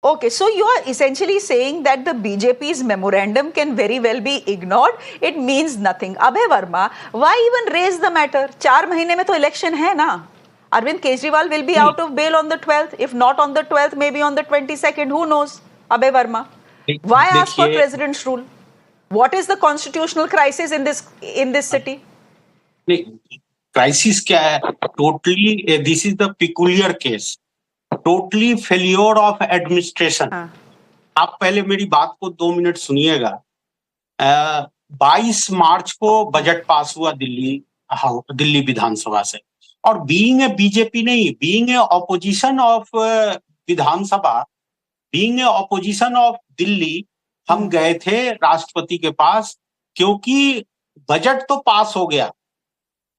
Okay, so you are essentially saying that the BJP's memorandum can very well be ignored. It means nothing. Abhay Verma, why even raise the matter? 4 महीने में तो election है ना? Arvind Kejriwal will be out of bail on the 12th. If not on the 12th, maybe on the 22nd. Who knows? Abhay Verma, why ask for president's rule? What is the constitutional crisis in this city? Crisis क्या है? Totally, this is the peculiar case. Totally failure of administration. आप पहले मेरी बात को 2 minute सुनिएगा। 22 मार्च को budget pass हुआ दिल्ली विधानसभा से, और बीइंग ए बीजेपी नहीं, being a opposition of Vidhan Sabha, being a opposition of Delhi, हम गए थे राष्ट्रपति के पास, क्योंकि बजट तो पास हो गया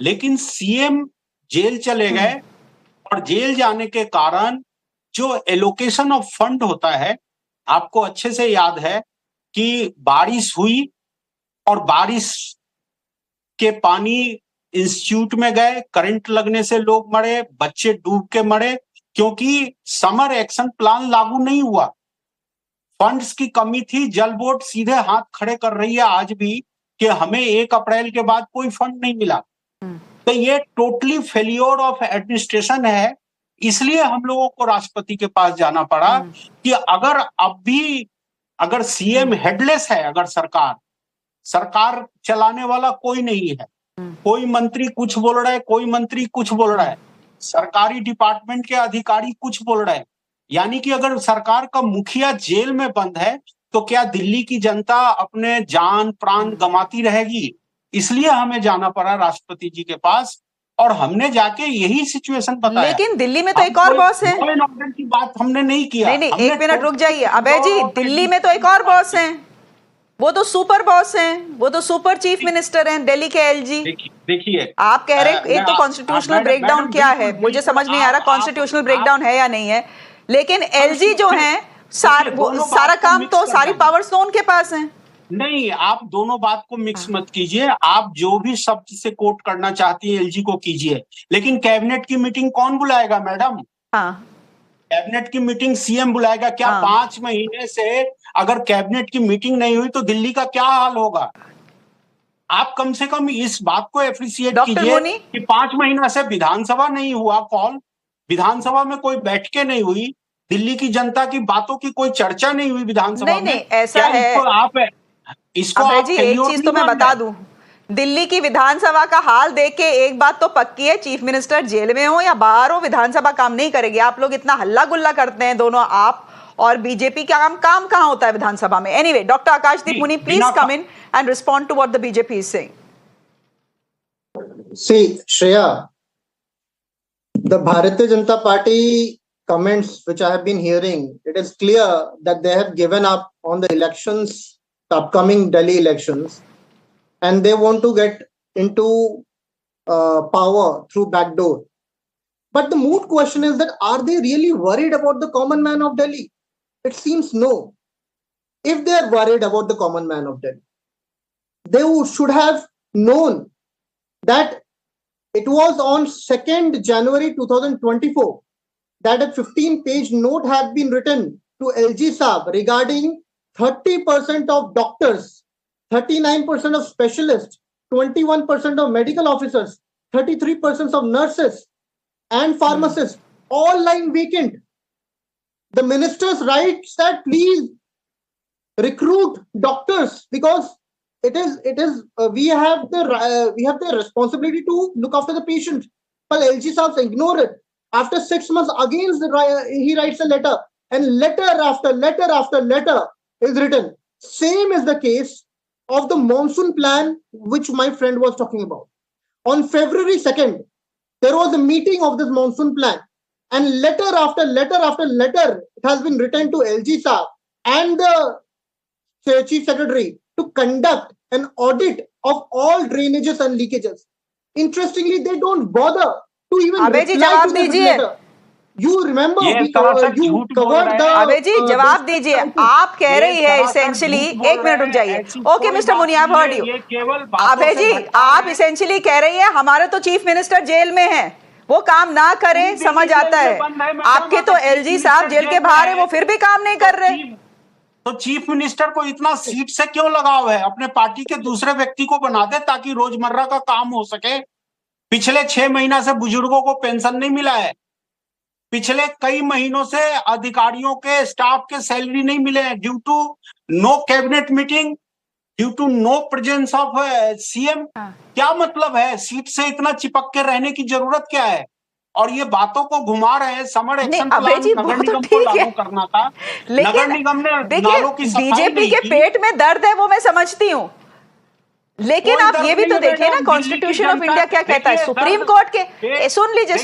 लेकिन सीएम जेल चले गए, और जेल जाने के कारण जो एलोकेशन ऑफ फंड होता है, आपको अच्छे से याद है कि बारिश हुई और बारिश के पानी इंस्टीट्यूट में गए, करंट लगने से लोग मरे, बच्चे डूब के मरे, क्योंकि समर एक्शन प्लान लागू नहीं हुआ, फंड्स की कमी थी। जल बोर्ड सीधे हाथ खड़े कर रही है आज भी कि हमें 1 अप्रैल के बाद कोई फंड नहीं मिला। तो ये टोटली फेलियर ऑफ एडमिनिस्ट्रेशन है। इसलिए हम लोगों को राष्ट्रपति के पास जाना पड़ा कि अगर सीएम हेडलेस है, अगर सरकार चलाने वाला कोई नहीं है, कोई मंत्री कुछ बोल रहा है, कोई मंत्री कुछ बोल रहा है, सरकारी डिपार्टमेंट के अधिकारी कुछ बोल रहे हैं, यानी कि अगर सरकार का मुखिया जेल में बंद है तो क्या दिल्ली की जनता अपने जान प्राण गंवाती रहेगी? इसलिए हमें जाना पड़ा राष्ट्रपति जी के पास, और हमने जाके यही सिचुएशन बताया। लेकिन दिल्ली में तो एक और बॉस है। ऑर्डर की बात हमने नहीं किया। नहीं, एक मिनट रुक जाइए अभय जी, दिल्ली में तो एक और बॉस हैं, वो तो सुपर बॉस हैं, वो तो सुपर चीफ मिनिस्टर हैं, दिल्ली के एलजी। देखिए, आप कह रहे हैं एक तो कॉन्स्टिट्यूशनल ब्रेकडाउन क्या है, मुझे समझ नहीं आ रहा कॉन्स्टिट्यूशनल ब्रेकडाउन है या नहीं है, लेकिन एलजी जो है सारा काम तो, सारी पावर्स तो उनके पास हैं। नहीं, आप दोनों बात को मिक्स मत कीजिए। आप जो भी शब्द से कोट करना चाहती है एलजी को कीजिए, लेकिन कैबिनेट की मीटिंग कौन बुलाएगा मैडम? कैबिनेट की मीटिंग सीएम बुलाएगा क्या? 5 महीने से अगर कैबिनेट की मीटिंग नहीं हुई तो दिल्ली का क्या हाल होगा? आप कम से कम इस बात को एप्रिशिएट कीजिए कि 5 महीना से विधानसभा नहीं हुआ कॉल, विधानसभा में कोई बैठकें नहीं हुई, दिल्ली की जनता की बातों की कोई चर्चा नहीं हुई विधानसभा में। नहीं, ऐसा है। इसको जी एक चीज तो मैं बता दूं, दिल्ली की विधानसभा का हाल देख के एक बात तो पक्की है, चीफ मिनिस्टर जेल में हो या बाहर हो, विधानसभा काम नहीं करेगी। आप लोग इतना हल्ला गुल्ला करते हैं दोनों, आप और बीजेपी का काम कहां होता है विधानसभा में? Anyway, doctor Akashdeep Muni, please come in and respond to what the BJP is saying. See, Shreya, the Bharatiya Janata Party comments which I have been hearing, it is clear that they have given up on the elections, the upcoming Delhi elections, and they want to get into power through backdoor. But the moot question is that are they really worried about the common man of Delhi? It seems no. If they are worried about the common man of Delhi, they should have known that it was on 2nd January 2024 that a 15-page note had been written to LG Saab regarding 30% of doctors, 39% of specialists, 21% of medical officers, 33% of nurses and pharmacists, all lying vacant. The ministers writes that please recruit doctors because we have the responsibility to look after the patient. But LG Saab ignore it. After 6 months, again he writes a letter, and letter after letter after letter is written. Same is the case of the monsoon plan, which my friend was talking about. On February 2nd, there was a meeting of this monsoon plan, and letter after letter after letter it has been written to LG Saab and the chief secretary to conduct an audit of all drainages and leakages. Interestingly, they don't bother to even reply to this letter. You remember you covered the अबे जी जवाब दीजिए। आप कह रही है essentially, एक minute रुक जाइए। ओके मिस्टर मुनि, I've heard you। अबे जी आप essentially कह रही है हमारे तो चीफ मिनिस्टर जेल में हैं, वो काम ना करे, समझ आता है। आपके तो एलजी साहब जेल के बाहर है, वो फिर भी काम नहीं कर रहे। तो चीफ मिनिस्टर को इतना सीट से क्यों लगाव है? अपने पार्टी के दूसरे व्यक्ति को बना दे ताकि रोजमर्रा का काम हो सके। पिछले 6 महीना से बुजुर्गों को पेंशन नहीं मिला है, पिछले कई महीनों से अधिकारियों के, स्टाफ के सैलरी नहीं मिले हैं due to no cabinet meeting, due to no presence of CM. क्या मतलब है? सीट से इतना चिपक के रहने की जरूरत क्या है? और ये बातों को घुमा रहे हैं। समर एक्शन प्लान नगर निगम को लागू करना था, नगर निगम ने नालों की सफाई बीजेपी के पेट में दर्द है, वो मैं समझती हूँ, लेकिन आप ये भी तो देखिए ना, कॉन्स्टिट्यूशन ऑफ इंडिया क्या कहता है, सुप्रीम कोर्ट के, सुन लीजिए